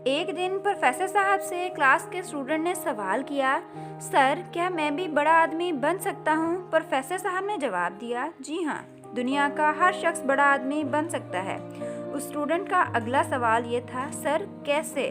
एक दिन प्रोफेसर साहब से क्लास के स्टूडेंट ने सवाल किया, सर क्या मैं भी बड़ा आदमी बन सकता हूँ? प्रोफेसर साहब ने जवाब दिया, जी हाँ, दुनिया का हर शख्स बड़ा आदमी बन सकता है। उस स्टूडेंट का अगला सवाल ये था, सर कैसे?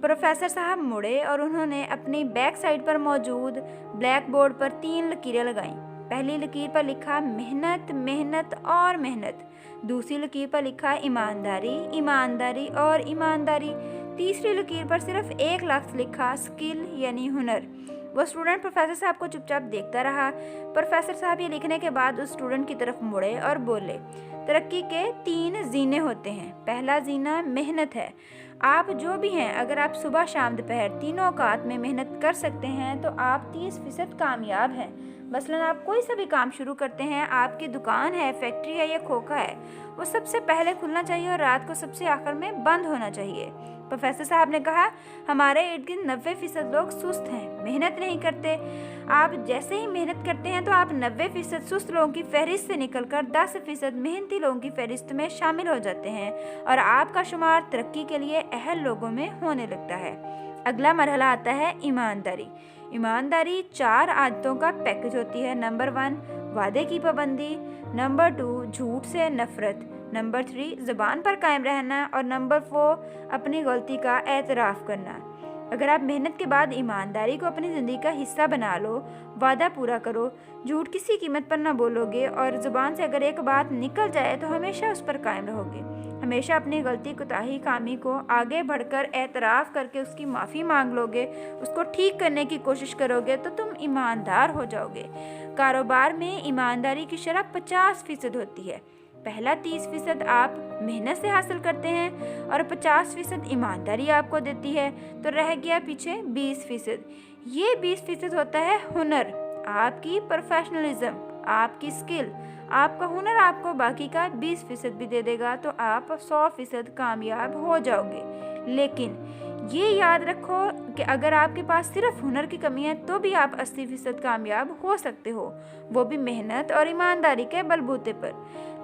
प्रोफेसर साहब मुड़े और उन्होंने अपनी बैक साइड पर मौजूद ब्लैक बोर्ड पर 3 लकीरें लगाईं। पहली लकीर पर लिखा मेहनत, मेहनत और मेहनत। दूसरी लकीर पर लिखा ईमानदारी, ईमानदारी और ईमानदारी। तीसरी लकीर पर सिर्फ एक लफ्ज़ लिखा, स्किल यानी हुनर। वो स्टूडेंट प्रोफेसर साहब को चुपचाप देखता रहा। प्रोफेसर साहब ये लिखने के बाद उस स्टूडेंट की तरफ मुड़े और बोले, तरक्की के 3 जीने होते हैं। पहला जीना मेहनत है। आप जो भी हैं, अगर आप सुबह शाम दोपहर तीनों औकात में मेहनत कर सकते हैं तो आप 30% कामयाब हैं। मसलन आप कोई सा भी काम शुरू करते हैं, आपकी दुकान है, फैक्ट्री है या खोखा है, वो सबसे पहले खुलना चाहिए और रात को सबसे आखिर में बंद होना चाहिए। प्रोफेसर साहब ने कहा, हमारे इर्द गिर्द 90% लोग सुस्त हैं, मेहनत नहीं करते। आप जैसे ही मेहनत करते हैं तो आप 90% सुस्त लोगों की फहरिस्त से निकलकर 10% मेहनती लोगों की फहरिस्त में शामिल हो जाते हैं और आपका शुमार तरक्की के लिए अहल लोगों में होने लगता है। अगला मरहला आता है ईमानदारी। ईमानदारी 4 आदतों का पैकेज होती है। नंबर 1 वादे की पाबंदी, नंबर 2 झूठ से नफरत, नंबर 3 ज़ुबान पर कायम रहना और नंबर 4 अपनी गलती का एतराफ़ करना। अगर आप मेहनत के बाद ईमानदारी को अपनी ज़िंदगी का हिस्सा बना लो, वादा पूरा करो, झूठ किसी कीमत पर ना बोलोगे और ज़ुबान से अगर एक बात निकल जाए तो हमेशा उस पर कायम रहोगे, हमेशा अपनी गलती कोताही खामी को आगे बढ़कर एतराफ़ करके उसकी माफ़ी मांग लोगे, उसको ठीक करने की कोशिश करोगे तो तुम ईमानदार हो जाओगे। कारोबार में ईमानदारी की शरह 50% होती है। पहला 30% आप मेहनत से हासिल करते हैं और 50% ईमानदारी आपको देती है, तो रह गया पीछे 20%। ये 20% होता है हुनर, आपकी प्रोफेशनलिज्म, आपकी स्किल। आपका हुनर आपको बाकी का 20% भी दे देगा तो आप 100% कामयाब हो जाओगे। लेकिन ये याद रखो कि अगर आपके पास सिर्फ हुनर की कमी है तो भी आप 80% कामयाब हो सकते हो, वो भी मेहनत और ईमानदारी के बलबूते पर।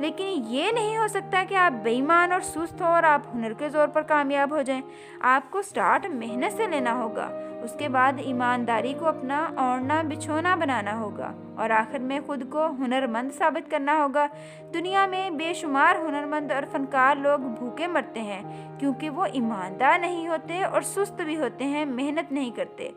लेकिन ये नहीं हो सकता कि आप बेईमान और सुस्त हो और आप हुनर के ज़ोर पर कामयाब हो जाएं। आपको स्टार्ट मेहनत से लेना होगा, उसके बाद ईमानदारी को अपना ओढ़ना बिछोना बनाना होगा और आखिर में खुद को हुनरमंद साबित करना होगा। दुनिया में बेशुमार हुनरमंद और फनकार लोग भूखे मरते हैं क्योंकि वो ईमानदार नहीं होते और सुस्त भी होते हैं, मेहनत नहीं करते।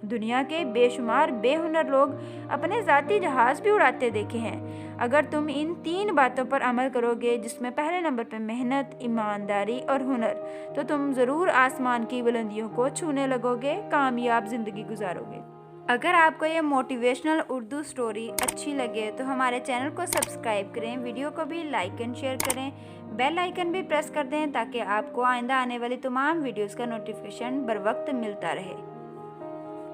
दुनिया के बेशुमार बेहुनर लोग अपने ज़ाती जहाज़ भी उड़ाते देखे हैं। अगर तुम इन 3 बातों पर अमल करोगे, जिसमें पहले नंबर पर मेहनत, ईमानदारी और हुनर, तो तुम ज़रूर आसमान की बुलंदियों को छूने लगोगे, कामयाब ज़िंदगी गुजारोगे। अगर आपको ये मोटिवेशनल उर्दू स्टोरी अच्छी लगे तो हमारे चैनल को सब्सक्राइब करें, वीडियो को भी लाइक एंड शेयर करें, बेल आइकन भी प्रेस कर दें ताकि आपको आइंदा आने वाली तमाम वीडियोज़ का नोटिफिकेशन बर वक्त मिलता रहे।